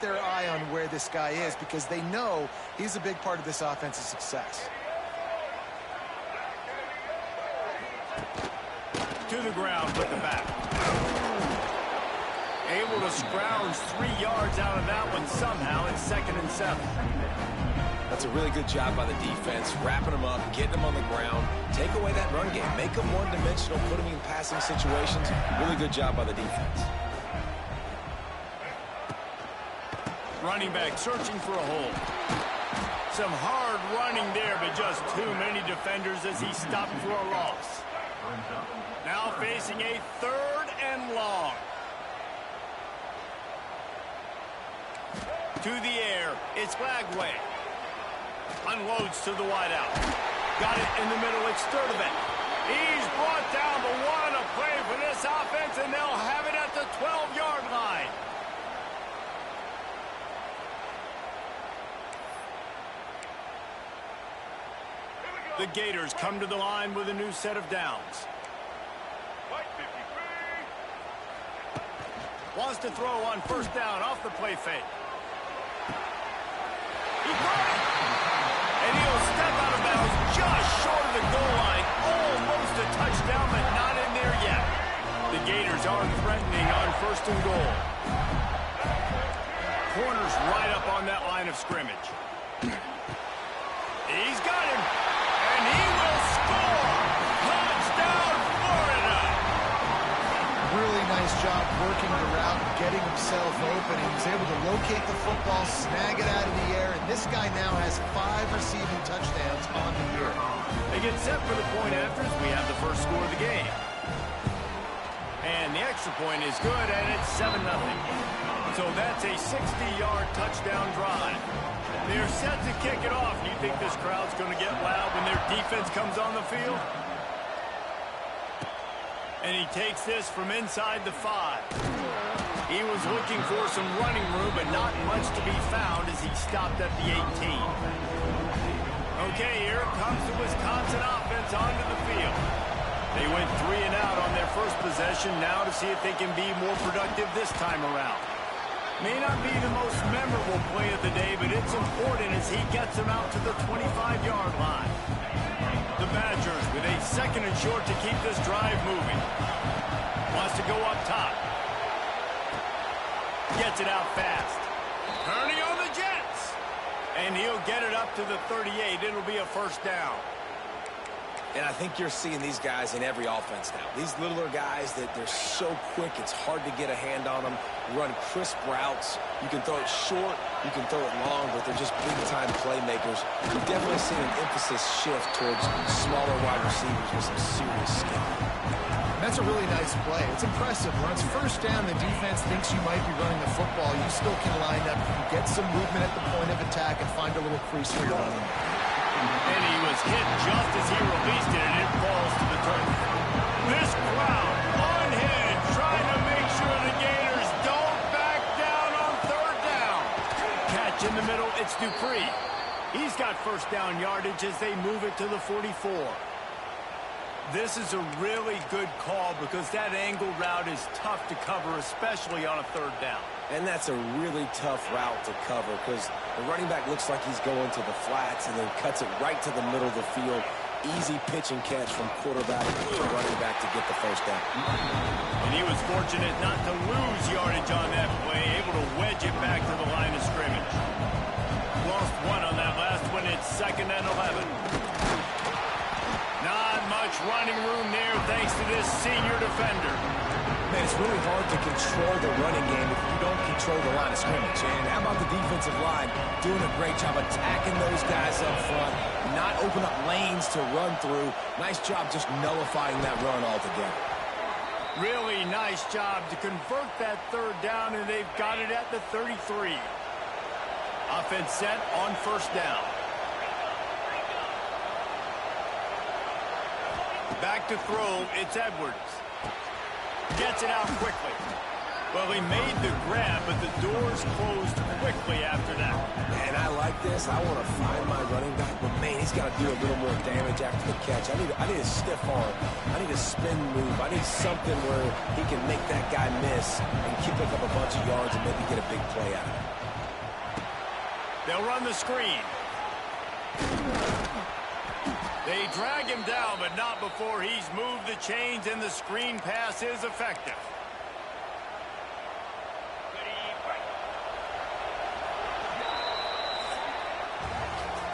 their eye on where this guy is because they know he's a big part of this offense's success. To the ground with the back. Able to scrounge 3 yards out of that one somehow. It's 2nd and 7. That's a really good job by the defense, wrapping them up, getting them on the ground, take away that run game, make them one-dimensional, put them in passing situations. Really good job by the defense. Running back searching for a hole. Some hard running there, but just too many defenders as he stopped for a loss. Now facing a 3rd and long. To the air, it's Lagway. Unloads to the wideout. Got it in the middle, it's Sturdivant. He's brought down, but what a play for this offense, and they'll have it at the 12-yard line. The Gators come to the line with a new set of downs. Wants to throw on 1st down off the play fake. He caught it. And he'll step out of bounds just short of the goal line. Almost a touchdown, but not in there yet. The Gators are threatening on 1st and goal. Corner's right up on that line of scrimmage. He's got him. And he will score! Touchdown, Florida! Really nice job working the route, getting himself open. He was able to locate the football, snag it out of the air, and this guy now has 5 receiving touchdowns on the year. They get set for the point after as we have the first score of the game. And the extra point is good, and it's 7-0. So that's a 60-yard touchdown drive. They're set to kick it off. Do you think this crowd's going to get loud when their defense comes on the field? And he takes this from inside the 5. He was looking for some running room, but not much to be found as he stopped at the 18. Okay, here comes the Wisconsin offense onto the field. They went 3 and out on their first possession, now to see if they can be more productive this time around. May not be the most memorable play of the day, but it's important as he gets them out to the 25-yard line. The Badgers with a 2nd and short to keep this drive moving. Wants to go up top. Gets it out fast. Turning on the Jets. And he'll get it up to the 38. It'll be a 1st down. And I think you're seeing these guys in every offense now. These littler guys that they're so quick, it's hard to get a hand on them. Run crisp routes. You can throw it short, you can throw it long, but they're just big-time playmakers. We've definitely seen an emphasis shift towards smaller wide receivers with some serious skill. That's a really nice play. It's impressive. When it's 1st down, the defense thinks you might be running the football. You still can line up, you can get some movement at the point of attack, and find a little crease for your running. And he was hit just as he released it, and it falls to the turf. This crowd, unhinged, trying to make sure the Gators don't back down on 3rd down. Catch in the middle, it's Dupree. He's got 1st down yardage as they move it to the 44. This is a really good call because that angle route is tough to cover, especially on a 3rd down. And that's a really tough route to cover because the running back looks like he's going to the flats and then cuts it right to the middle of the field. Easy pitch and catch from quarterback to running back to get the 1st down. And he was fortunate not to lose yardage on that play, able to wedge it back to the line of scrimmage. Lost 1 on that last one. It's 2nd and 11. Not much running room there thanks to this senior defender. Man, it's really hard to control the running game if you don't control the line of scrimmage. And how about the defensive line doing a great job attacking those guys up front, not open up lanes to run through. Nice job just nullifying that run altogether. Really nice job to convert that 3rd down, and they've got it at the 33. Offense set on 1st down. Back to throw, it's Edwards. Gets it out quickly. Well, he made the grab, but the doors closed quickly after that. Man, I like this. I want to find my running back, but man, he's got to do a little more damage after the catch. I need a stiff arm. I need a spin move. I need something where he can make that guy miss and pick up a bunch of yards and maybe get a big play out of it. They'll run the screen. They drag him down, but not before he's moved the chains, and the screen pass is effective.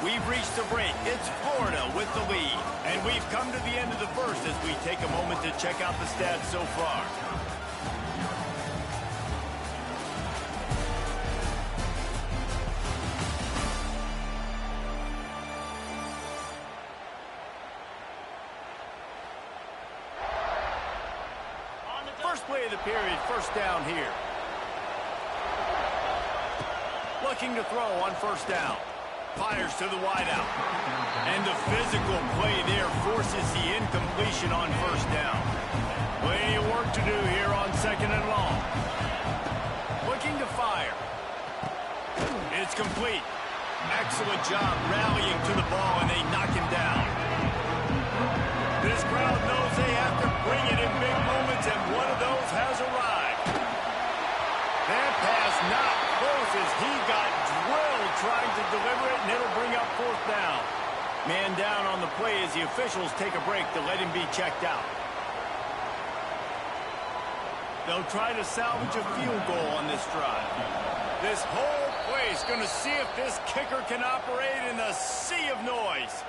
We've reached the break. It's Florida with the lead. And we've come to the end of the first as we take a moment to check out the stats so far. First play of the period, first down here. Looking to throw on first down. Fires to the wideout. And the physical play there forces the incompletion on first down. Plenty of work to do here on second and long. Looking to fire. It's complete. Excellent job rallying to the ball, and they knock him down. This crowd knows they have to bring it in big moments, and one of those has arrived. That pass not close as he got drilled trying to deliver it, and it'll bring up fourth down. Man down on the play as the officials take a break to let him be checked out. They'll try to salvage a field goal on this drive. This whole place going to see if this kicker can operate in the sea of noise.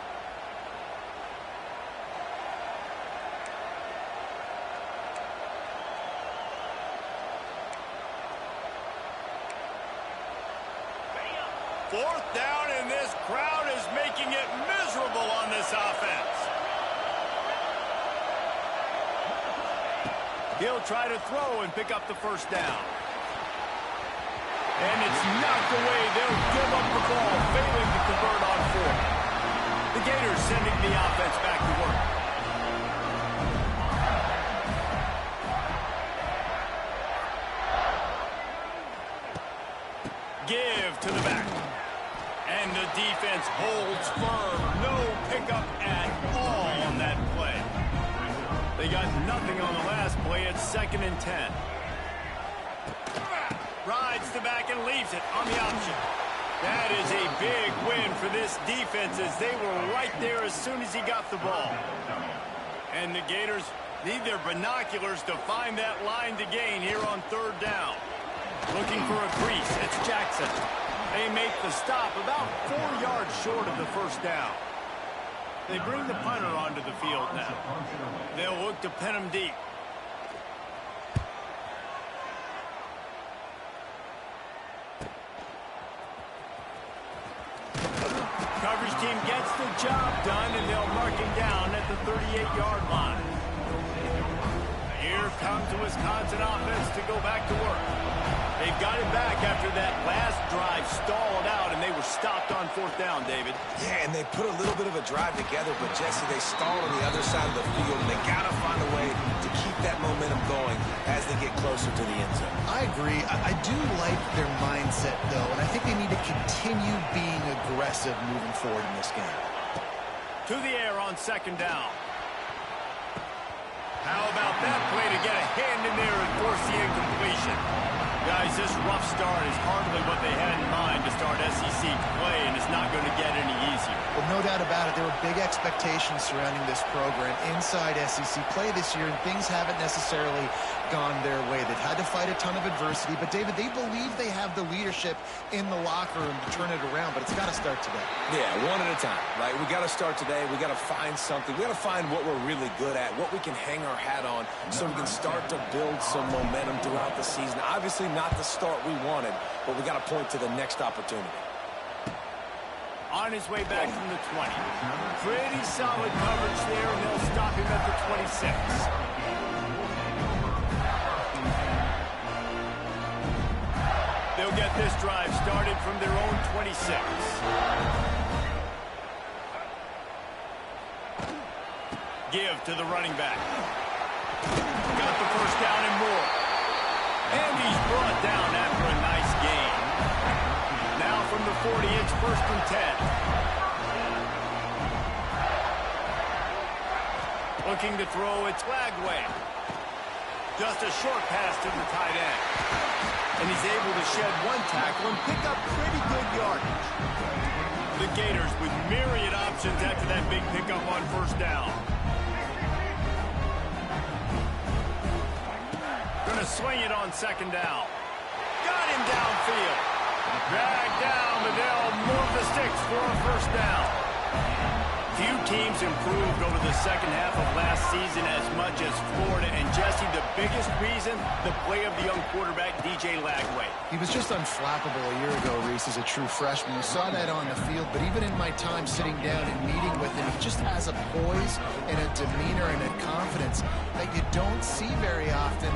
Fourth down, and this crowd is making it miserable on this offense. He'll try to throw and pick up the first down. And it's knocked away. They'll give up the ball, failing to convert on fourth. The Gators sending the offense back to work. Give to the back. And the defense holds firm. No pickup at all on that play. They got nothing on the last play. It's 2nd and 10. Rides the back and leaves it on the option. That is a big win for this defense as they were right there as soon as he got the ball. And the Gators need their binoculars to find that line to gain here on third down. Looking for a crease. It's Jackson. They make the stop about 4 yards short of the first down. They bring the punter onto the field now. They'll look to pin him deep. Coverage team gets the job done, and they'll mark him down at the 38-yard line. Here comes the Wisconsin offense to go back to work. They've got it back after that last drive stalled out, and they were stopped on fourth down, David. Yeah, and they put a little bit of a drive together, but, Jesse, they stalled on the other side of the field, and they got to find a way to keep that momentum going as they get closer to the end zone. I agree. I do like their mindset, though, and I think they need to continue being aggressive moving forward in this game. To the air on second down. How about that play to get a hand in there and force the incompletion? Guys, this rough start is hardly what they had in mind to start SEC play, and it's not going to get any easier. Well, no doubt about it. There were big expectations surrounding this program inside SEC play this year, and things haven't necessarily gone their way. They've had to fight a ton of adversity, but, David, they believe they have the leadership in the locker room to turn it around, but it's got to start today. Yeah, one at a time, right? We got to start today. We got to find something. We got to find what we're really good at, what we can hang our hat on so we can start to build some momentum throughout the season. Obviously not the start we wanted, but we got to point to the next opportunity. On his way back from the 20. Pretty solid coverage there, and they'll stop him at the 26. They'll get this drive started from their own 26. Give to the running back. Got the first down and more. And he's brought down after a nice gain. Now from the 40, it's 1st and 10. Looking to throw, it's Lagway. Just a short pass to the tight end. and he's able to shed one tackle and pick up pretty good yardage. The Gators with myriad options after that big pickup on first down. Going to swing it on second down. Got him downfield. Dragged down, but they'll move the sticks for a first down. Few teams improved over the second half of last season as much as Florida. And Jesse, the biggest reason, the play of the young quarterback, DJ Lagway. He was just unflappable a year ago, Reese, as a true freshman. You saw that on the field, but even in my time sitting down and meeting with him, he just has a poise and a demeanor and a confidence that you don't see very often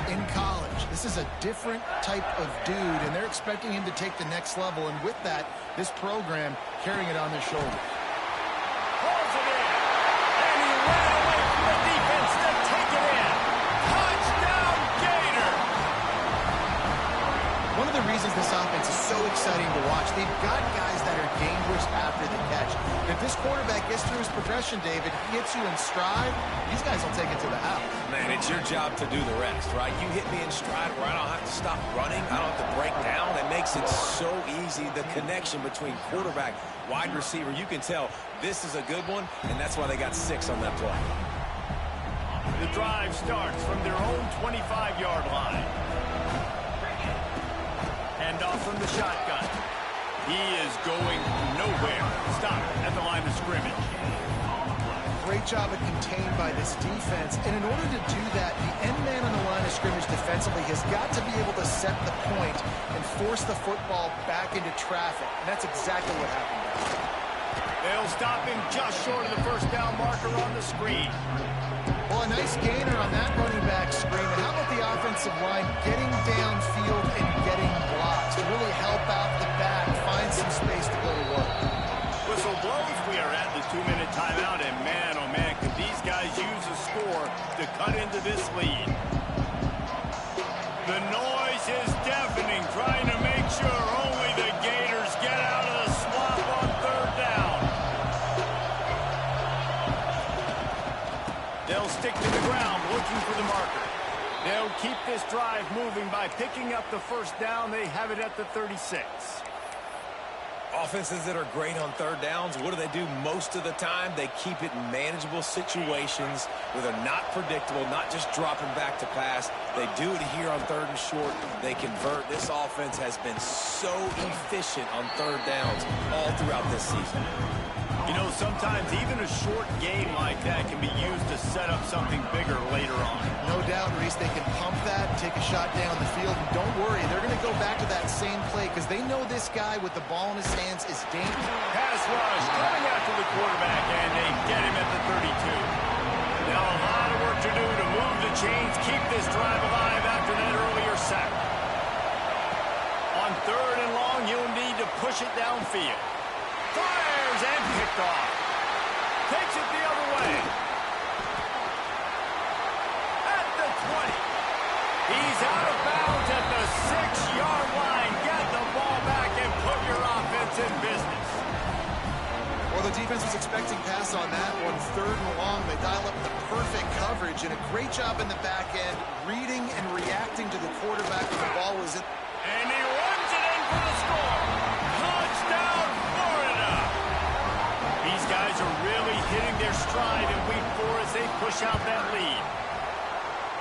in college. This is a different type of dude, and they're expecting him to take the next level, and with that, this program carrying it on their shoulders. Pulls it in, and he ran away from the defense to take it in. Touchdown, Gator! One of the reasons this offense is so exciting to watch, they've got guys that are dangerous after the catch. If this quarterback gets through his progression, David, hits you in stride, these guys will take it to the house. Man, it's your job to do the rest, right? You hit me in stride where I don't have to stop running. I don't have to break down. It makes it so easy. The connection between quarterback, wide receiver, you can tell this is a good one, and that's why they got 6 on that play. The drive starts from their own 25-yard line. Hand off from the shotgun. He is going nowhere. Stop at the line of scrimmage. Great job of contained by this defense. And in order to do that, the end man on the line of scrimmage defensively has got to be able to set the point and force the football back into traffic. And that's exactly what happened there. They'll stop him just short of the first down marker on the screen. Well, a nice gainer on that running back screen. And how about the offensive line getting downfield and getting blocks to really help out the back, find some space to go to work. Whistle blows. We are at the 2-minute timeout, and man, oh man, could these guys use a score to cut into this lead. The noise is deafening, trying to make sure only the Gators get out of the swamp on third down. They'll stick to the ground, looking for the marker. They'll keep this drive moving by picking up the first down. They have it at the 36. Offenses that are great on third downs, what do? Most of the time, they keep it in manageable situations where they're not predictable, not just dropping back to pass. They do it here on third and short. They convert. This offense has been so efficient on third downs all throughout this season. You know, sometimes even a short game like that can be used to set up something bigger later on. No doubt, Reese, they can pump that, take a shot down the field, and don't worry, they're going to go back to that same play because they know this guy with the ball in his hands is dangerous. Pass rush coming after the quarterback, and they get him at the 32. Now a lot of work to do to move the chains, keep this drive alive after that earlier sack. On third and long, you'll need to push it downfield. Fires and picked off. Takes it the other way. At the 20. He's out of bounds at the 6-yard line. Get the ball back and put your offense in business. Well, the defense was expecting pass on that one. Third and long, they dial up the perfect coverage and a great job in the back end, reading and reacting to the quarterback when the ball was in. And he runs it in for the score. Touchdown, Florida. These guys are really hitting their stride in week 4 as they push out that lead.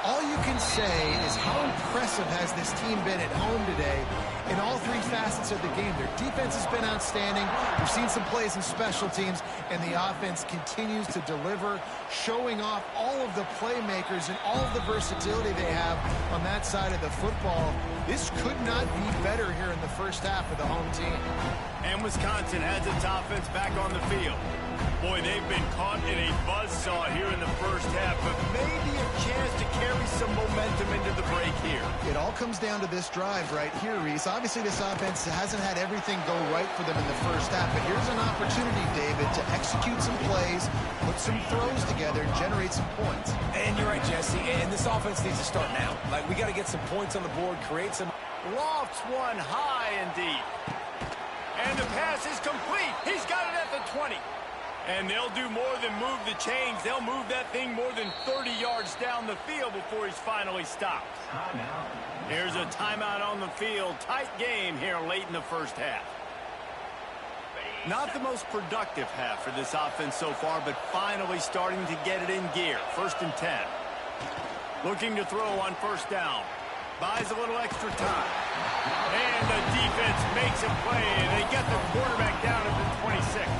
All you can say is how impressive has this team been at home today in all 3 facets of the game. Their defense has been outstanding. We've seen some plays in special teams, and the offense continues to deliver, showing off all of the playmakers and all of the versatility they have on that side of the football. This could not be better here in the first half of the home team. And Wisconsin has its offense back on the field. Boy, they've been caught in a buzzsaw here in the first half, but maybe a chance to carry some momentum into the break here. It all comes down to this drive right here, Reese. Obviously, this offense hasn't had everything go right for them in the first half, but here's an opportunity, David, to execute some plays, put some throws together, and generate some points. And you're right, Jesse, and this offense needs to start now. Like, we got to get some points on the board, create some... Lofts one high and deep. And the pass is complete. He's got it at the 20. And they'll do more than move the chains. They'll move that thing more than 30 yards down the field before he's finally stopped. Here's a timeout on the field. Tight game here late in the first half. Not the most productive half for this offense so far, but finally starting to get it in gear. 1st and 10. Looking to throw on 1st down. Buys a little extra time. And the defense makes a play. They get the quarterback down at the 26.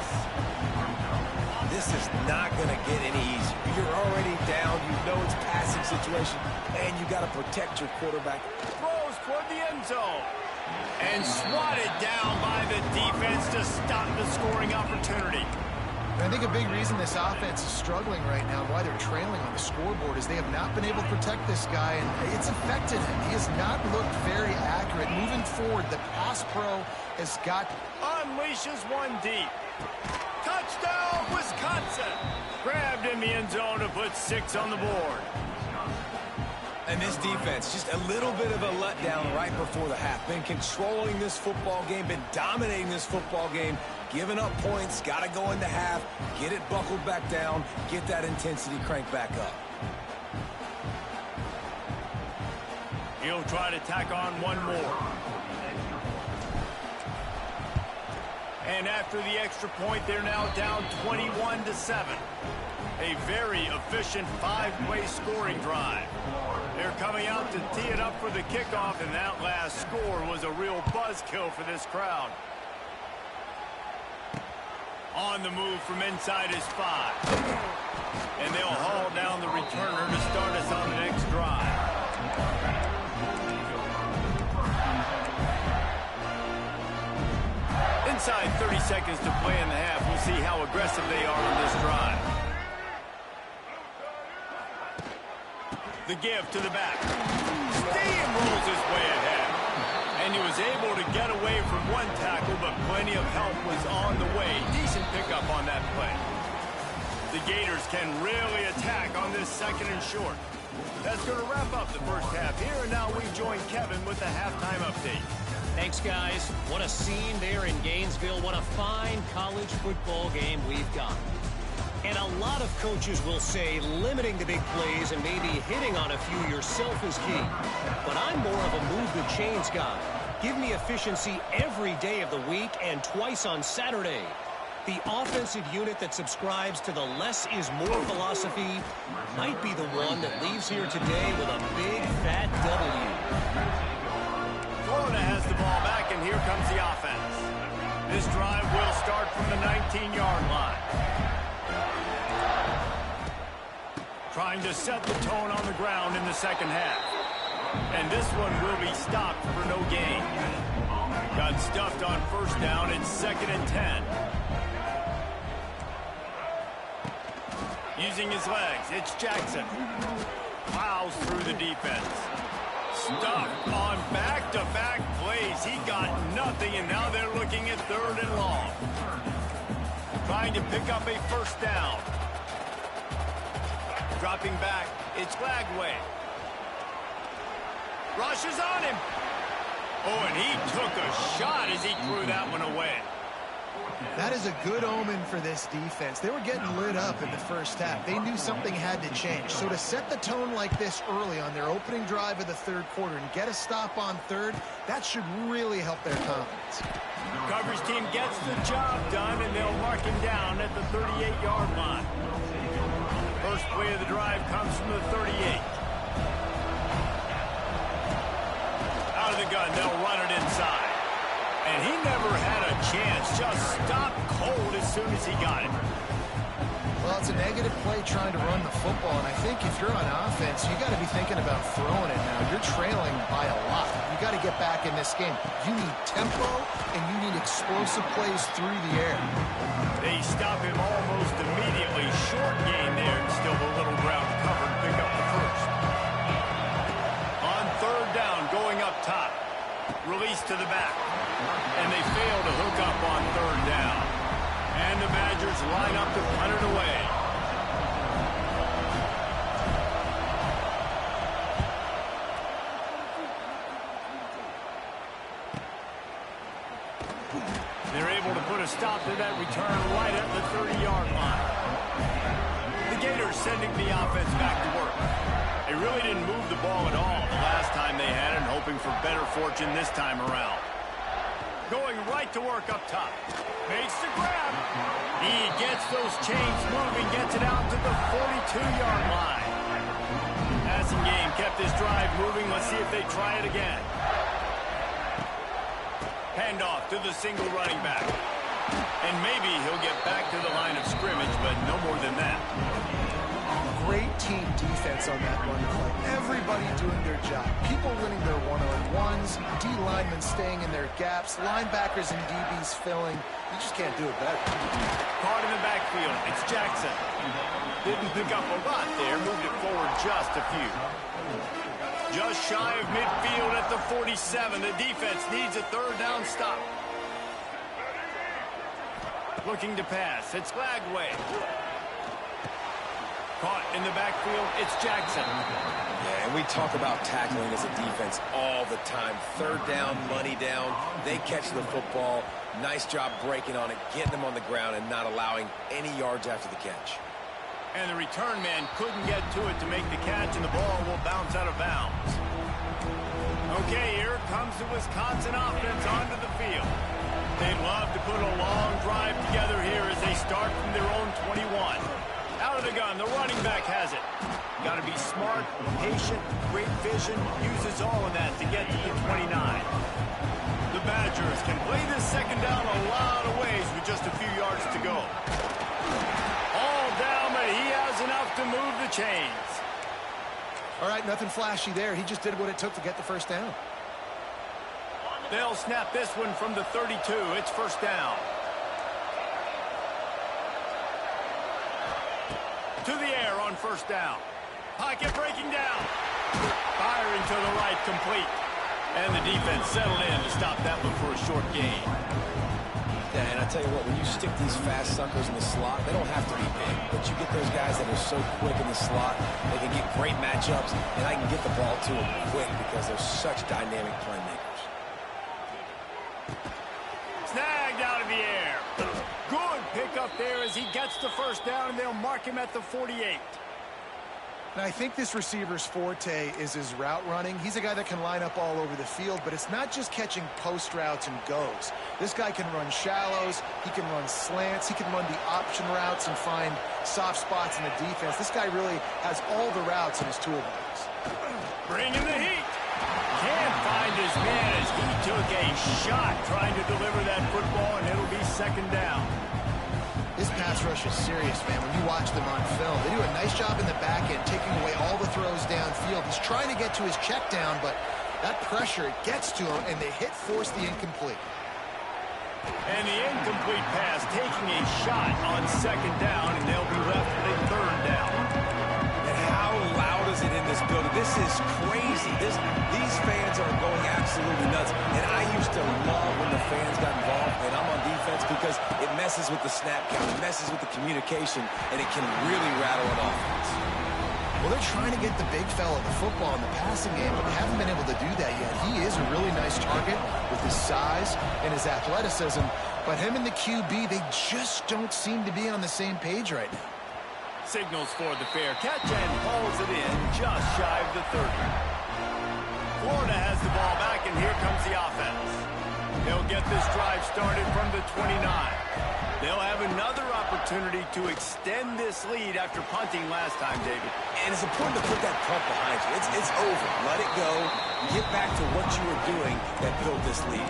This is not going to get any easier. You're already down. You know it's passing situation, and you got to protect your quarterback. Throws toward the end zone. And swatted down by the defense to stop the scoring opportunity. And I think a big reason this offense is struggling right now, why they're trailing on the scoreboard, is they have not been able to protect this guy, and it's affected him. He has not looked very accurate. Moving forward, the pass pro has got... Unleashes one deep. Touchdown, Wisconsin! Grabbed in the end zone to put 6 on the board. And this defense, just a little bit of a letdown right before the half. Been controlling this football game, been dominating this football game, giving up points, got to go into half, get it buckled back down, get that intensity cranked back up. He'll try to tack on one more. And after the extra point, they're now down 21-7. A very efficient 5-play scoring drive. They're coming out to tee it up for the kickoff, and that last score was a real buzzkill for this crowd. On the move from inside his 5. And they'll haul down the returner to start us on the next drive. Inside 30 seconds to play in the half. We'll see how aggressive they are on this drive. The give to the back. Steamrolls his way ahead. And he was able to get away from one tackle, but plenty of help was on the way. Decent pickup on that play. The Gators can really attack on this 2nd and short. That's going to wrap up the first half here, and now we join Kevin with the halftime update. Thanks, guys. What a scene there in Gainesville. What a fine college football game we've got. And a lot of coaches will say limiting the big plays and maybe hitting on a few yourself is key. But I'm more of a move the chains guy. Give me efficiency every day of the week and twice on Saturday. The offensive unit that subscribes to the less is more philosophy might be the one that leaves here today with a big fat W. Florida has the ball back, and here comes the offense. This drive will start from the 19-yard line. Trying to set the tone on the ground in the second half. And this one will be stopped for no gain. Got stuffed on 1st down. It's 2nd and 10. Using his legs, it's Jackson. Plows through the defense. Stuffed on back-to-back plays. He got nothing, and now they're looking at 3rd and long. Trying to pick up a 1st down. Dropping back, it's Lagway. Rushes on him. Oh, and he took a shot as he threw that one away. That is a good omen for this defense. They were getting lit up in the first half. They knew something had to change. So to set the tone like this early on their opening drive of the 3rd quarter and get a stop on 3rd, that should really help their confidence. The coverage team gets the job done, and they'll mark him down at the 38-yard line. First play of the drive comes from the 38. Out of the gun, they'll run it inside. And he never had a chance, just stopped cold as soon as he got it. Well, it's a negative play trying to run the football, and I think if you're on offense, you got to be thinking about throwing it now. You're trailing by a lot. You got to get back in this game. You need tempo, and you need explosive plays through the air. They stop him almost immediately. Short gain there, and still a little ground to cover and pick up the 1st. On 3rd down, going up top. Release to the back. And they fail to hook up on 3rd down. And the Badgers line up to punt it away. They're able to put a stop to that return right at the 30-yard line. The Gators sending the offense back to work. They really didn't move the ball at all the last time they had it, hoping for better fortune this time around. Going right to work up top. Makes the grab. He gets those chains moving, gets it out to the 42-yard line. Passing game kept this drive moving. Let's see if they try it again. Handoff to the single running back. And maybe he'll get back to the line of scrimmage, but no more than that. Great team defense on that run play. Everybody doing their job. People winning their one-on-ones, D linemen staying in their gaps, linebackers and DBs filling. You just can't do it better. Caught in the backfield. It's Jackson. Didn't pick up a lot there. Moved it forward just a few. Just shy of midfield at the 47. The defense needs a third down stop. Looking to pass. It's Lagway. Caught in the backfield. It's Jackson. Yeah, and we talk about tackling as a defense all the time. Third down, money down. They catch the football. Nice job breaking on it, getting them on the ground, and not allowing any yards after the catch. And the return man couldn't get to it to make the catch, and the ball will bounce out of bounds. Okay, here comes the Wisconsin offense onto the field. They'd love to put a long drive together here as they start from their own 21. Out of the gun, the running back has it. Got to be smart, patient, great vision, uses all of that to get to the 29. The Badgers can play this second down a lot of ways with just a few yards to go. All down, but he has enough to move the chains. All right, nothing flashy there. He just did what it took to get the first down. They'll snap this one from the 32. It's first down. To the air on first down. Pocket breaking down. Firing to the right, complete. And the defense settled in to stop that one for a short gain. Yeah, and I tell you what, when you stick these fast suckers in the slot, they don't have to be big, but you get those guys that are so quick in the slot, they can get great matchups, and I can get the ball to them quick because they're such dynamic playmakers. Snagged out of the air. Good pickup there as he gets the first down, and they'll mark him at the 48. Now, I think this receiver's forte is his route running. He's a guy that can line up all over the field, but it's not just catching post routes and goes. This guy can run shallows, he can run slants, he can run the option routes and find soft spots in the defense. This guy really has all the routes in his toolbox. Bringing the heat. Can't find his man as he took a shot trying to deliver that football, and it'll be second down. This pass rush is serious, man. When you watch them on film, they do a nice job in the back end, taking away all the throws downfield. He's trying to get to his check down, but that pressure, it gets to him, and the hit forced the incomplete. And the incomplete pass taking a shot on second down, and they'll be left with a third down. And how loud is it in this building? This is crazy. These fans are going absolutely nuts. And I used to love when the fans got involved, and I'm on defense because it messes with the snap count, it messes with the communication, and it can really rattle an offense. Well, they're trying to get the big fella the football in the passing game, but they haven't been able to do that yet. He is a really nice target with his size and his athleticism, but him and the QB, they just don't seem to be on the same page right now. Signals for the fair catch and hauls it in just shy of the 30. Florida has the ball back, and here comes the offense. They'll get this drive started from the 29. They'll have another opportunity to extend this lead after punting last time, David. And it's important to put that punt behind you. It's over. Let it go. Get back to what you were doing that built this lead.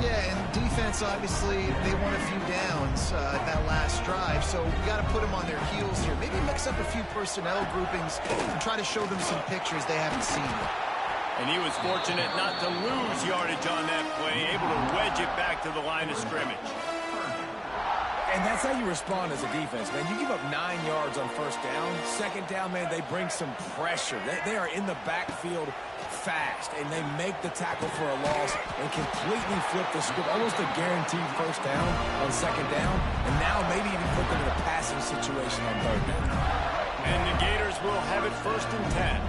Yeah, and defense, obviously, they won a few downs that last drive, so we got to put them on their heels here. Maybe mix up a few personnel groupings and try to show them some pictures they haven't seen yet. And he was fortunate not to lose yardage on that play, able to wedge it back to the line of scrimmage. And that's how you respond as a defense, man. You give up 9 yards on first down. Second down, man, they bring some pressure. They are in the backfield fast, and they make the tackle for a loss and completely flip the script. Almost a guaranteed first down on second down, and now maybe even put them in a passing situation on third down. And the Gators will have it first and 10.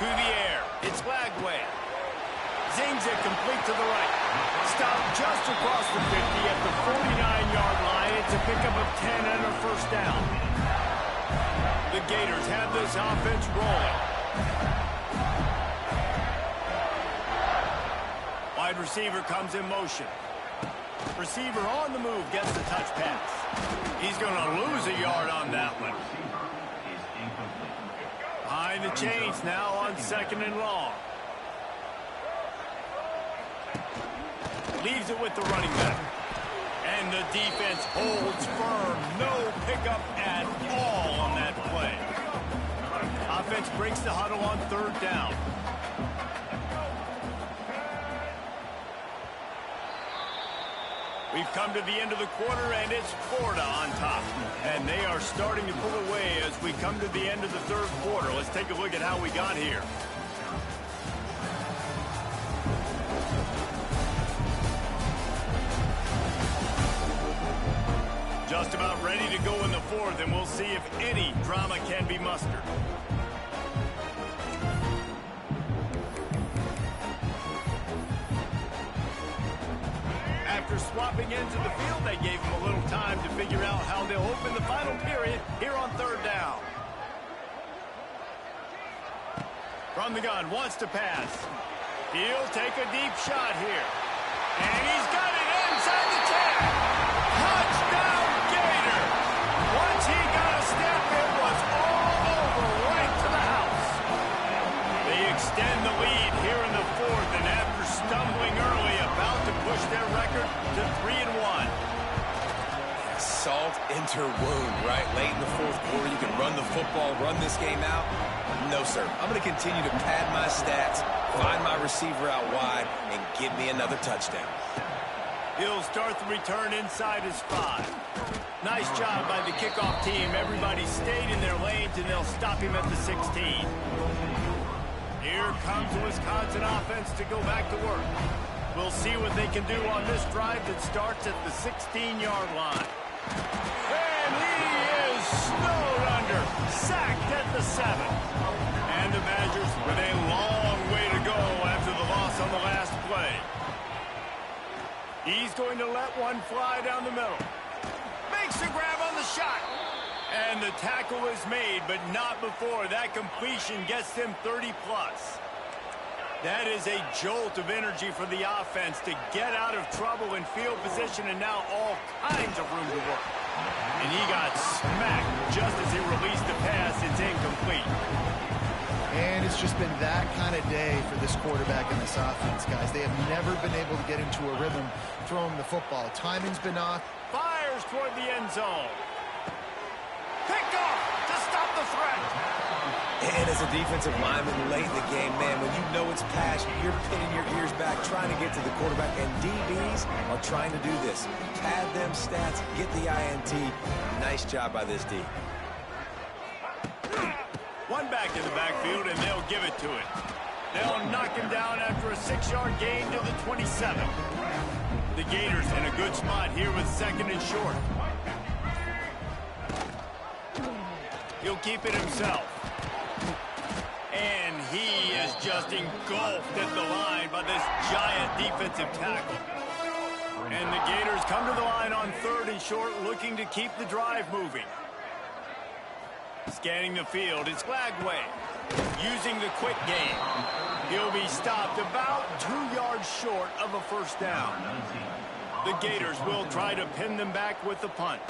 To the air. It's Lagway. Zings it complete to the right. Stopped just across the 50 at the 49-yard line. It's a pickup of 10 and a first down. The Gators have this offense rolling. Wide receiver comes in motion. Receiver on the move gets the touch pass. He's going to lose a yard on that one. Behind the chains now on 2nd and long. Leaves it with the running back. And the defense holds firm. No pickup at all on that play. Offense breaks the huddle on 3rd down. We've come to the end of the quarter, and it's Florida on top. And they are starting to pull away as we come to the end of the 3rd quarter. Let's take a look at how we got here. Just about ready to go in the 4th, and we'll see if any drama can be mustered. After swapping into the field, they gave him a little time to figure out how they'll open the final period here on 3rd down. From the gun, wants to pass. He'll take a deep shot here. And he's got it inside the 10. Touchdown, Gator! Once he got a step, it was all over right to the house. They extend the lead here in the 4th, and after stumbling early, about to push their record to 3-1. Salt into wound, right? Late in the 4th quarter, you can run the football, run this game out. No, sir. I'm going to continue to pad my stats, find my receiver out wide, and give me another touchdown. He'll start the return inside his 5. Nice job by the kickoff team. Everybody stayed in their lanes, and they'll stop him at the 16. Here comes the Wisconsin offense to go back to work. We'll see what they can do on this drive that starts at the 16-yard line. And he is snowed under, sacked at the 7. And the Badgers with a long way to go after the loss on the last play. He's going to let one fly down the middle. Makes a grab on the shot. And the tackle is made, but not before that completion gets them 30-plus. That is a jolt of energy for the offense to get out of trouble in field position, and now all kinds of room to work. And he got smacked just as he released the pass. It's incomplete. And it's just been that kind of day for this quarterback and this offense, guys. They have never been able to get into a rhythm throwing the football. Timing's been off. Fires toward the end zone. Picked off to stop the threat. And as a defensive lineman late in the game, man, when you know it's pass, you're pinning your ears back, trying to get to the quarterback, and DBs are trying to do this. Pad them stats, get the INT. Nice job by this D. One back in the backfield, and they'll give it to it. They'll knock him down after a 6-yard gain to the 27. The Gators in a good spot here with 2nd and short. He'll keep it himself. And he is just engulfed at the line by this giant defensive tackle. And the Gators come to the line on 3rd and short, looking to keep the drive moving. Scanning the field, it's Glagway using the quick game. He'll be stopped about 2 yards short of a first down. The Gators will try to pin them back with the punt.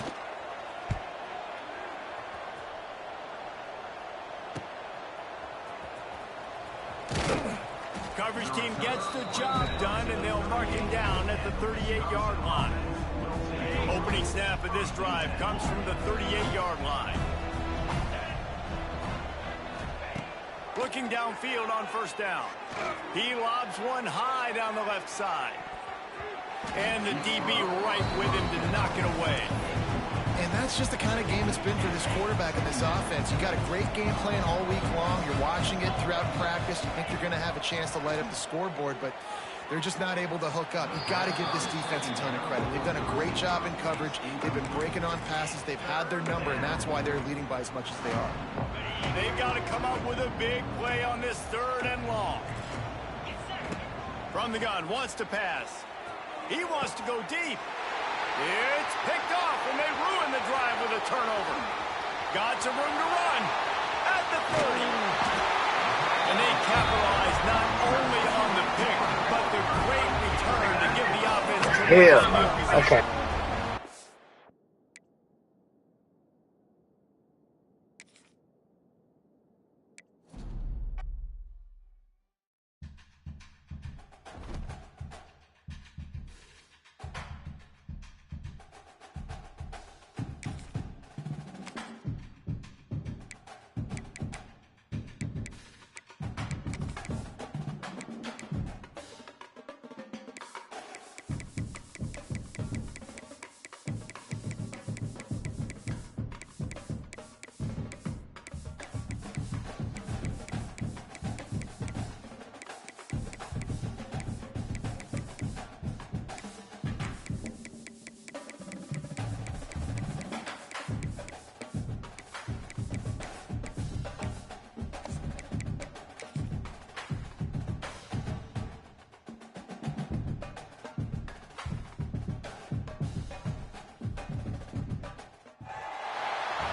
Coverage team gets the job done, and they'll mark him down at the 38-yard line. Opening snap of this drive comes from the 38-yard line. Looking downfield on first down. He lobs one high down the left side. And the DB right with him to knock it away. And that's just the kind of game it's been for this quarterback and this offense. You got a great game plan all week long. You're watching it throughout practice. You think you're going to have a chance to light up the scoreboard, but they're just not able to hook up. You've got to give this defense a ton of credit. They've done a great job in coverage. They've been breaking on passes. They've had their number, and that's why they're leading by as much as they are. They've got to come up with a big play on this 3rd and long. From the gun, wants to pass. He wants to go deep. It's picked off, and they ruin the drive with a turnover. Got some room to run at the 30. And they capitalize not only on the pick, but the great return to give the offense tremendous field position. Okay.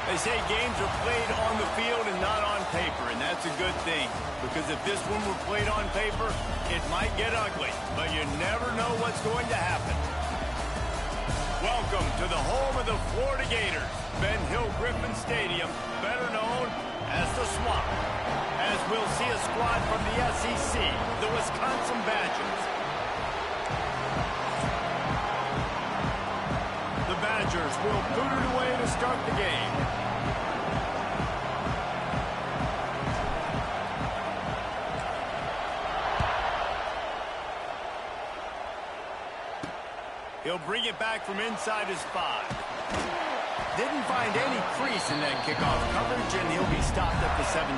They say games are played on the field and not on paper, and that's a good thing. Because if this one were played on paper, it might get ugly. But you never know what's going to happen. Welcome to the home of the Florida Gators, Ben Hill Griffin Stadium, better known as the Swamp. As we'll see a squad from the SEC, the Wisconsin Badgers. The Badgers will boot it away to start the game. He'll bring it back from inside his 5. Didn't find any crease in that kickoff coverage, and he'll be stopped at the 17.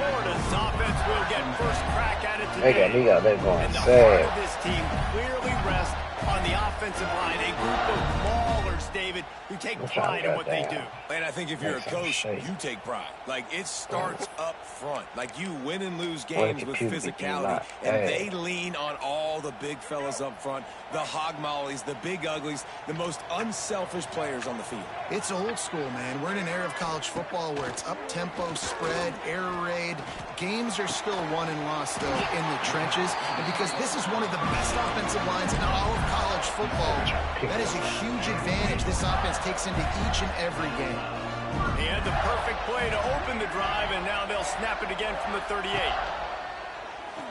Florida's offense will get first crack at it today. They got that going and the sad. heart of this team clearly rests on the offensive line. A group of maulers, David, who take pride in what they do. And I think if you're a coach, you take pride. Like, it starts up front. Like, you win and lose games with physicality, and they lean on all the big fellas up front, the hog mollies, the big uglies, the most unselfish players on the field. It's old school, man. We're in an era of college football where it's up-tempo, spread, air raid. Games are still won and lost, though, in the trenches. And because this is one of the best offensive lines in all of college football, that is a huge advantage this offense takes into each and every game. He had the perfect play to open the drive, and now they'll snap it again from the 38.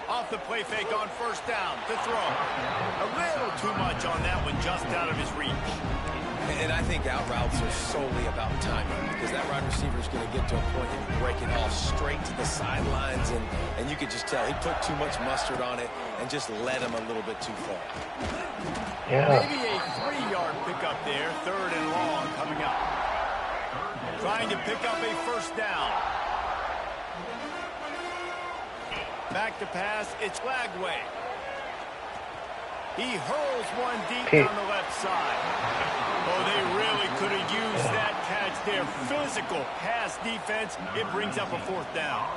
Off the play fake on first down to throw. A little too much on that one, just out of his reach. And I think out routes are solely about timing, because that wide receiver is going to get to a point and break it off straight to the sidelines, and you could just tell he put too much mustard on it and just led him a little bit too far. Yeah. Maybe a 3-yard pickup there, 3rd and long coming up. Trying to pick up a first down. Back to pass, it's Lagway. He hurls one deep down the left side. Oh, they really could have used that catch there. Physical pass defense. It brings up a 4th down.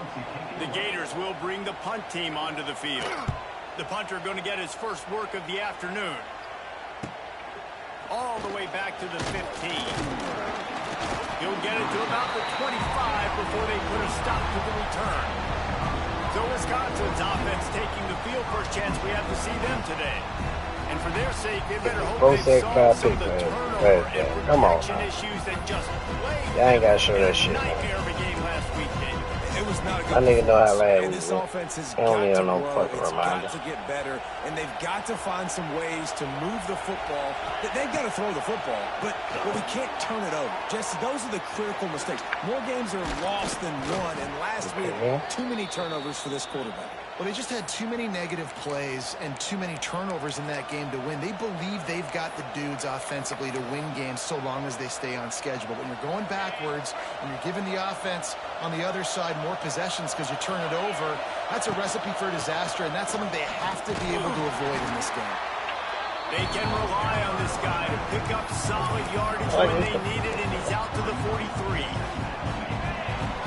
The Gators will bring the punt team onto the field. The punter going to get his first work of the afternoon. All the way back to the 15. He'll get it to about the 25 before they put a stop to the return. So Wisconsin's offense taking the field for a chance we have to see them today. And for their sake, they better hope they solve some of the turnover and protection issues that just played Y'all ain't gotta show that shit, man. nightmare of a game last week, Dave. It was not a good I nigga know how bad and it this was. offense has They don't got need to no grow. fucking It's reminder. got to get better, and they've got to find some ways to move the football. They've got to throw the football, but we can't turn it over. Jesse, those are the critical mistakes. More games are lost than won, and last week, too many turnovers for this quarterback. Well, they just had too many negative plays and too many turnovers in that game to win. They believe they've got the dudes offensively to win games so long as they stay on schedule. But when you're going backwards and you're giving the offense on the other side more possessions because you turn it over, that's a recipe for disaster, and that's something they have to be able to avoid in this game. They can rely on this guy to pick up solid yardage when they need it, and he's out to the 43.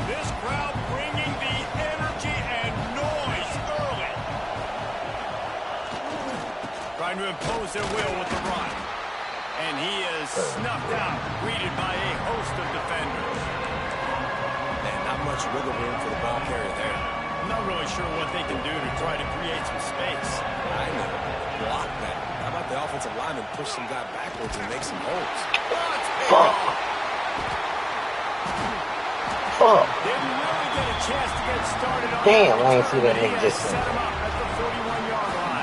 This crowd bringing the energy and noise early. trying to impose their will with the run. And he is snuffed out, greeted by a host of defenders. And not much wiggle room for the ball carrier there. I'm not really sure what they can do to try to create some space. I know. Block that. How about the offensive lineman push some guy backwards and make some holes? Fuck. Fuck. Didn't really get a chance to get started on Damn, that I ain't see that return, nigga but he just has set him up at the 41-yard line.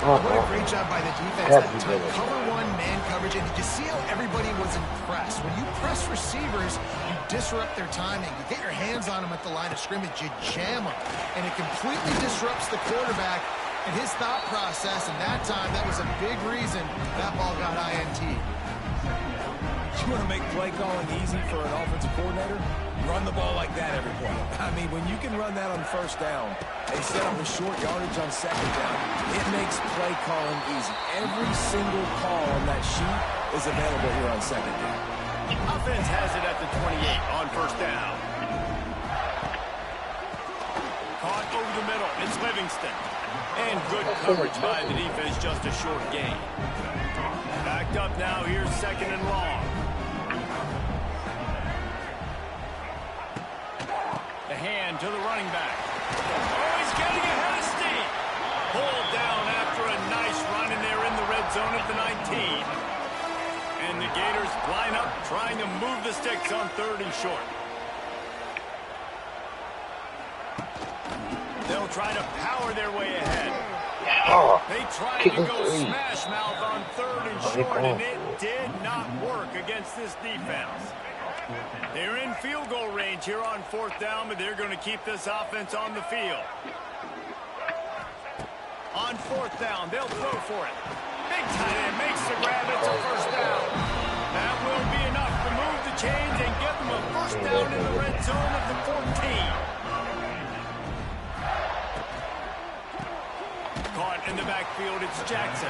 What a great job by the defense That's that time. ridiculous. Cover one, man coverage, and did you see how everybody was impressed? When you press receivers, you disrupt their timing. You get your hands on them at the line of scrimmage, you jam them, and it completely disrupts the quarterback and his thought process, and that time, that was a big reason that ball got INT. You want to make play calling easy for an offensive coordinator? Run the ball like that every play. I mean, when you can run that on first down, they set up a short yardage on second down, it makes play calling easy. Every single call on that sheet is available here on second down. Offense has it at the 28 on first down. Caught over the middle. It's Livingston. And good coverage by the defense, just a short gain. Backed up now, here's second and long. The hand to the running back. Oh, he's getting ahead of steam. Pulled down after a nice run, and they're in the red zone at the 19. And the Gators line up, trying to move the sticks on third and short. They'll try to power their way ahead. Oh, They tried to go smash mouth on third and short, and it did not work against this defense. They're in field goal range here on fourth down, but they're going to keep this offense on the field. On fourth down, they'll throw for it. Big tight end makes the grab. It's a first down. That will be enough to move the chains and get them a first down in the red zone at the 14. Caught in the backfield, it's Jackson.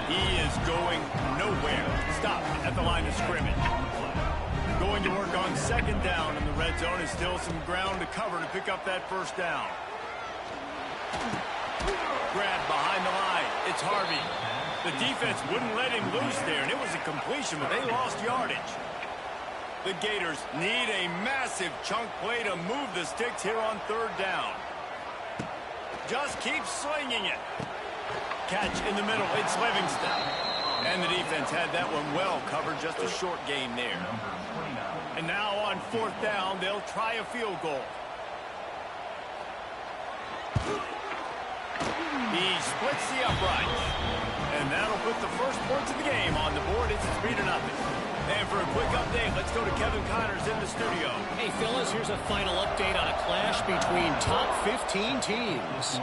He is going nowhere. Stopped at the line of scrimmage. Going to work on second down in the red zone, and still some ground to cover to pick up that first down. Grab behind the line. It's Harvey. The defense wouldn't let him loose there, and it was a completion, but they lost yardage. The Gators need a massive chunk play to move the sticks here on third down. Just keep slinging it. Catch in the middle. It's Livingston. And the defense had that one well covered. Just a short gain there. And now on fourth down, they'll try a field goal. He splits the uprights. And that'll put the first points of the game on the board. It's 3-0. And for a quick update, let's go to Kevin Connors in the studio. Hey, fellas, here's a final update on a clash between top 15 teams.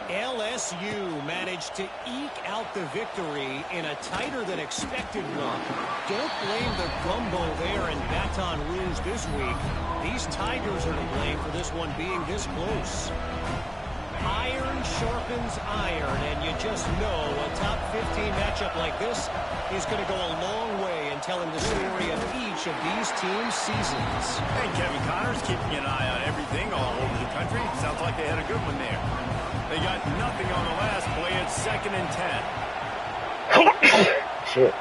LSU managed to eke out the victory in a tighter than expected one. Don't blame the gumbo there in Baton Rouge this week. These Tigers are to blame for this one being this close. Iron sharpens iron, and you just know a top 15 matchup like this is going to go a long way in telling the story of each of these teams' seasons. Hey, Kevin Connors keeping an eye on everything all over the country. Sounds like they had a good one there. They got nothing on the last play. It's 2nd and 10. shit.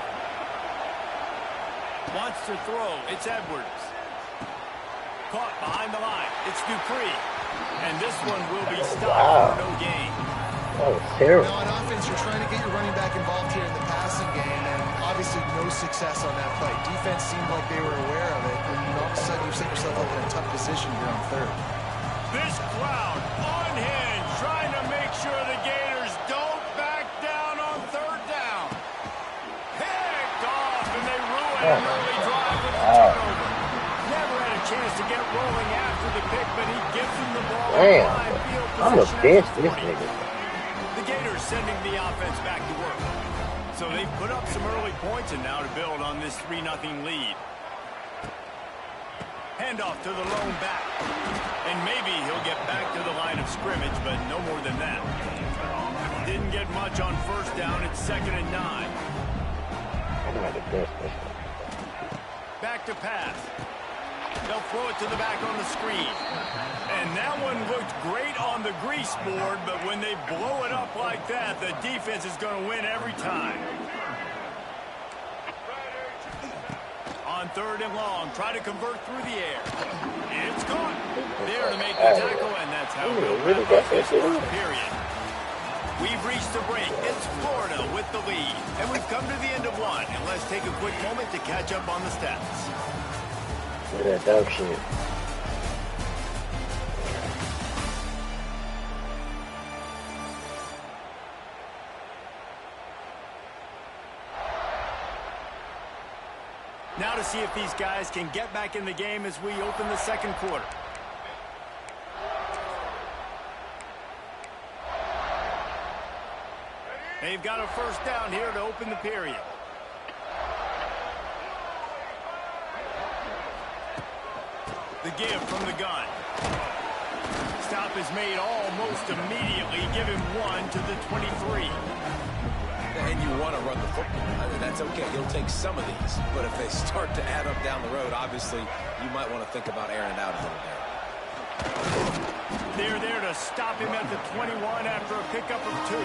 Wants to throw. It's Edwards. Caught behind the line. It's Dupree. And this one will be stopped for no gain. That was terrible. Now, on offense, you're trying to get your running back involved here in the passing game, and obviously no success on that play. Defense seemed like they were aware of it, and all of a sudden you set yourself up in a tough position here on third. This crowd on hand, trying to make sure the Gators don't back down on third down. Picked off, and they ruin an early drive with the turnover. Never had a chance to get rolling after the pick, but he gives them the ball. Damn, I'm a bitch, this nigga. The Gators sending the offense back to work. So they put up some early points, and now to build on this 3-0 lead. Handoff to the lone back. And maybe he'll get back to the line of scrimmage, but no more than that. Didn't get much on first down. It's 2nd and 9. Back to pass. They'll throw it to the back on the screen. And that one looked great on the grease board, but when they blow it up like that, the defense is going to win every time. On 3rd and long, try to convert through the air. It's caught. There to make the tackle, and that's how we'll wrap up this first period. We've reached the break. It's Florida with the lead. And we've come to the end of one. And let's take a quick moment to catch up on the stats. Look at that dog shit. Now to see if these guys can get back in the game as we open the second quarter. They've got a first down here to open the period. The give from the gun. Stop is made almost immediately. Give him 1 to the 23. And you want to run the football. I mean, that's okay. You'll take some of these. But if they start to add up down the road, obviously, you might want to think about airing it out a little bit. They're there to stop him at the 21 after a pickup of 2.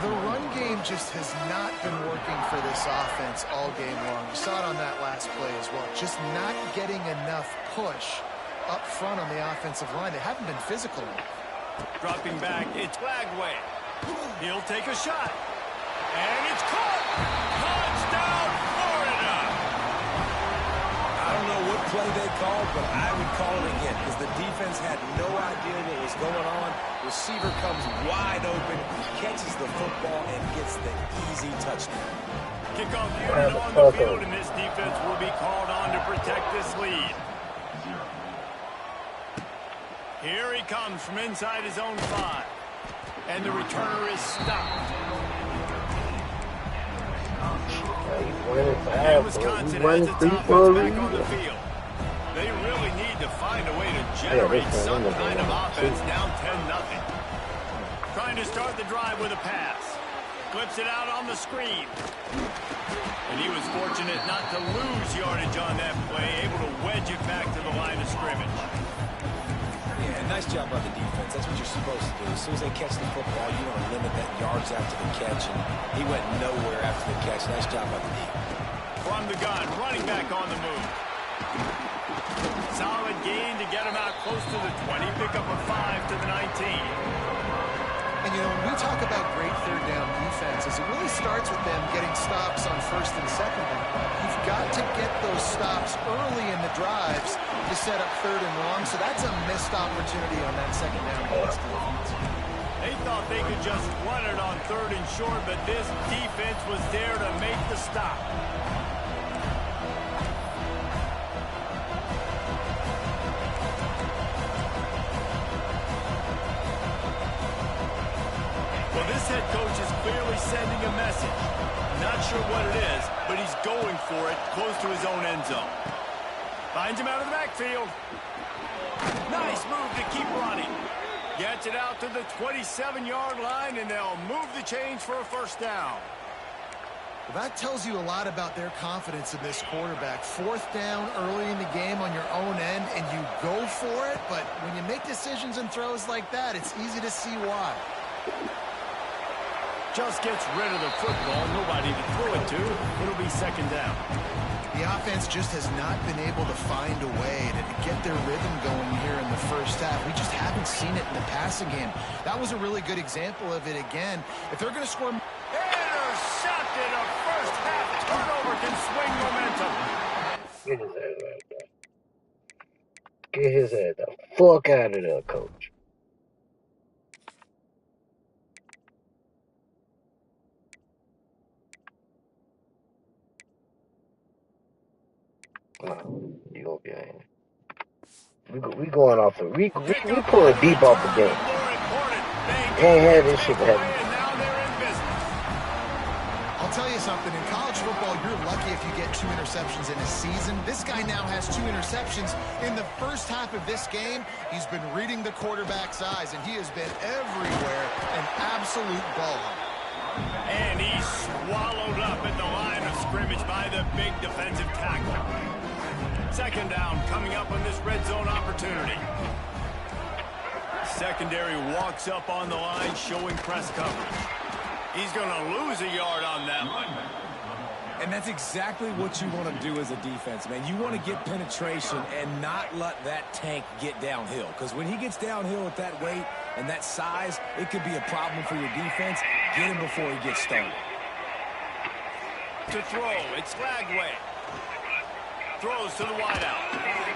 The run game just has not been working for this offense all game long. You saw it on that last play as well. Just not getting enough push up front on the offensive line. They haven't been physical enough. Dropping back, it's Flagway. He'll take a shot. And it's caught. Touchdown, Florida. I don't know what play they called, but I would call it again because the defense had no idea what was going on. Receiver comes wide open, catches the football, and gets the easy touchdown. Kickoff unit on the field, and this defense will be called on to protect this lead. Here he comes from inside his own 5. And the returner is stopped. And Wisconsin has its offense back on the field. They really need to find a way to generate some kind of offense down 10-0. Trying to start the drive with a pass. Flips it out on the screen. And he was fortunate not to lose yardage on that play, able to wedge it back to the line of scrimmage. Yeah, nice job by the defense. That's what you're supposed to do. As soon as they catch the football, you want to limit that yards after the catch, and he went nowhere after the catch. Nice job by the defense. From the gun, running back on the move. Solid gain to get him out close to the 20, pick up a 5 to the 19. And, you know, when we talk about great third down defenses, it really starts with them getting stops on 1st and 2nd down. You've got to get those stops early in the drives to set up 3rd and long, so that's a missed opportunity on that 2nd down pass defense. They thought they could just run it on 3rd and short, but this defense was there to make the stop. Well, this head coach is clearly sending a message. Not sure what it is, but he's going for it close to his own end zone. Finds him out of the backfield. Nice move to keep running. Gets it out to the 27-yard line, and they'll move the chains for a first down. Well, that tells you a lot about their confidence in this quarterback. 4th down early in the game on your own end, and you go for it, but when you make decisions and throws like that, it's easy to see why. Just gets rid of the football. Nobody to throw it to. It'll be 2nd down. The offense just has not been able to find a way to get their rhythm going here in the first half. We just haven't seen it in the passing game. That was a really good example of it again. If they're going to score... Intercepted. A first half turnover can swing momentum. Get his ass out there. Get his ass the fuck out of there, coach. You gonna be in. We going off the we pulling deep off the game. Can't have this shit happen. I'll tell you something. In college football, you're lucky if you get 2 interceptions in a season. This guy now has 2 interceptions in the first half of this game. He's been reading the quarterback's eyes, and he has been everywhere, an absolute ball. And he's swallowed up at the line of scrimmage by the big defensive tackle. Second down coming up on this red zone opportunity. Secondary walks up on the line, showing press coverage. He's going to lose a yard on that one. And that's exactly what you want to do as a defense, man. You want to get penetration and not let that tank get downhill. Because when he gets downhill with that weight and that size, it could be a problem for your defense. Get him before he gets started. To throw, it's Lagway. Throws to the wideout.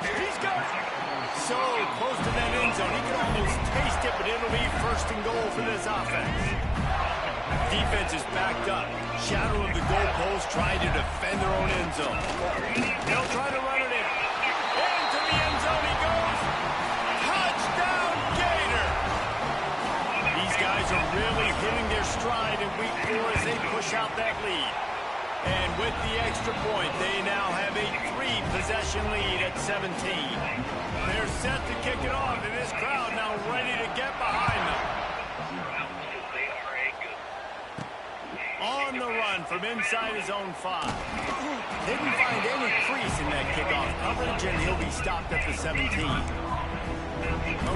He's got it. So close to that end zone, he can almost taste it, but it'll be first and goal for this offense. Defense is backed up. Shadow of the goalpost trying to defend their own end zone. They'll try to run it in. Into the end zone he goes. Touchdown, Gator! These guys are really hitting their stride in week 4 as they push out that lead. And with the extra point, they now have a 3-possession lead at 17. They're set to kick it off, and this crowd now ready to get behind them. On the run from inside his own 5. Didn't find any crease in that kickoff coverage, and he'll be stopped at the 17.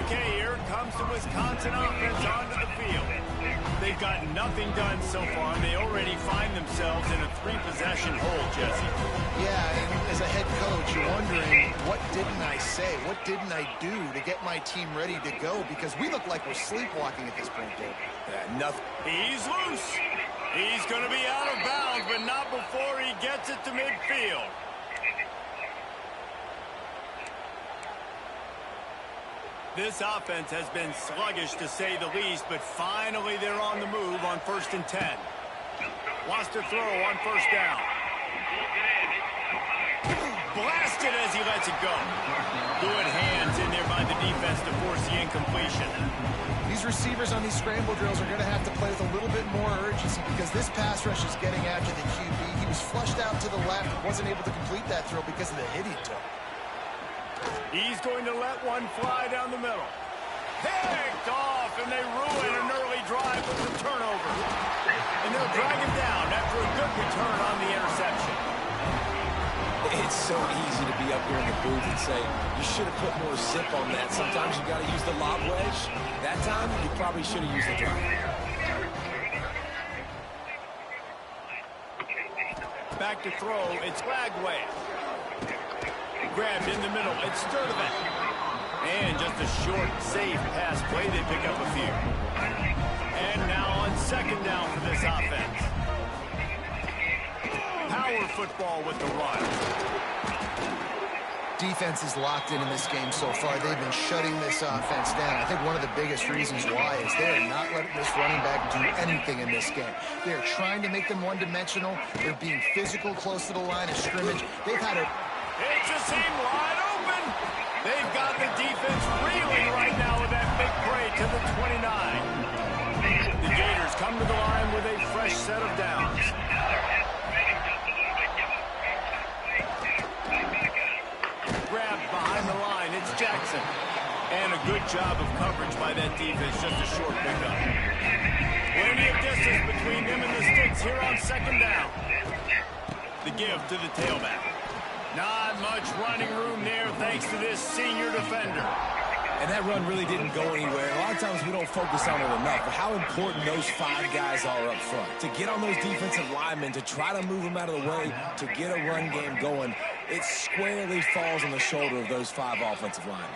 Okay, here comes the Wisconsin offense onto the field. They've got nothing done so far, and they already find themselves in a 3-possession hole, Jesse. Yeah, and as a head coach, you're wondering, what didn't I say? What didn't I do to get my team ready to go? Because we look like we're sleepwalking at this point, Dave. Yeah, nothing. He's loose. He's going to be out of bounds, but not before he gets it to midfield. This offense has been sluggish, to say the least, but finally they're on the move on 1st and 10. Wants to throw on 1st down. Blasted as he lets it go. Good hands in there by the defense to force the incompletion. These receivers on these scramble drills are going to have to play with a little bit more urgency because this pass rush is getting after the QB. He was flushed out to the left and wasn't able to complete that throw because of the hit he took. He's going to let one fly down the middle. Picked off, and they ruin an early drive with the turnover. And they'll drag him down after a good return on the interception. It's so easy to be up here in the booth and say, you should have put more zip on that. Sometimes you got to use the lob wedge. That time, you probably should have used the drive. Back to throw, it's Lagway. Grabbed in the middle, it's Sturdivant. And just a short, safe pass play, they pick up a few. And now on 2nd down for this offense. Power football with the run. Defense is locked in this game so far. They've been shutting this offense down. I think one of the biggest reasons why is they're not letting this running back do anything in this game. They're trying to make them one-dimensional. They're being physical close to the line of scrimmage. They've had a... It's a seam wide open. They've got the defense reeling right now with that big play to the 29. The Gators come to the line with a fresh set of downs. Grabbed behind the line, it's Jackson. And a good job of coverage by that defense, just a short pickup. Plenty of distance between them and the sticks here on 2nd down. The give to the tailback. Not much running room there thanks to this senior defender. And that run really didn't go anywhere. A lot of times we don't focus on it enough, but how important those 5 guys are up front. To get on those defensive linemen, to try to move them out of the way, to get a run game going, it squarely falls on the shoulder of those 5 offensive linemen.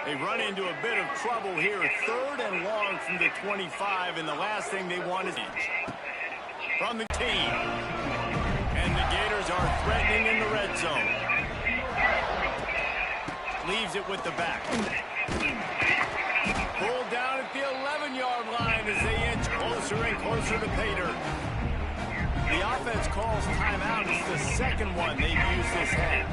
They run into a bit of trouble here. 3rd and long from the 25, and the last thing they want is from the team. And the Gators are threatening in the red zone. Leaves it with the back. Pulled down at the 11-yard line as they inch closer and closer to pay dirt. The offense calls timeout. It's the 2nd one they've used this half.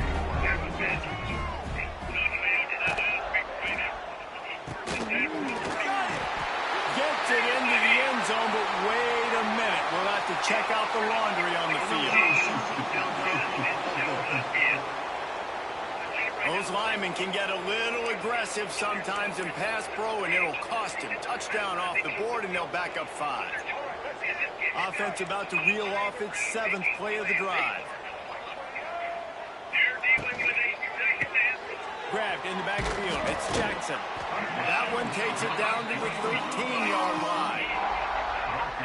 Gets it into the end zone, but wait a minute. We'll have to check out the laundry on the field. Those linemen can get a little aggressive sometimes in pass pro, and it'll cost him. Touchdown off the board, and they'll back up 5. Offense about to reel off its 7th play of the drive. grabbed in the backfield. It's Jackson. That one takes it down to the 13-yard line.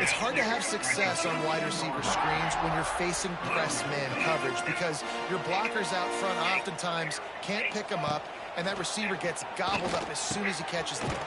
It's hard to have success on wide receiver screens when you're facing press man coverage because your blockers out front oftentimes can't pick them up, and that receiver gets gobbled up as soon as he catches the ball.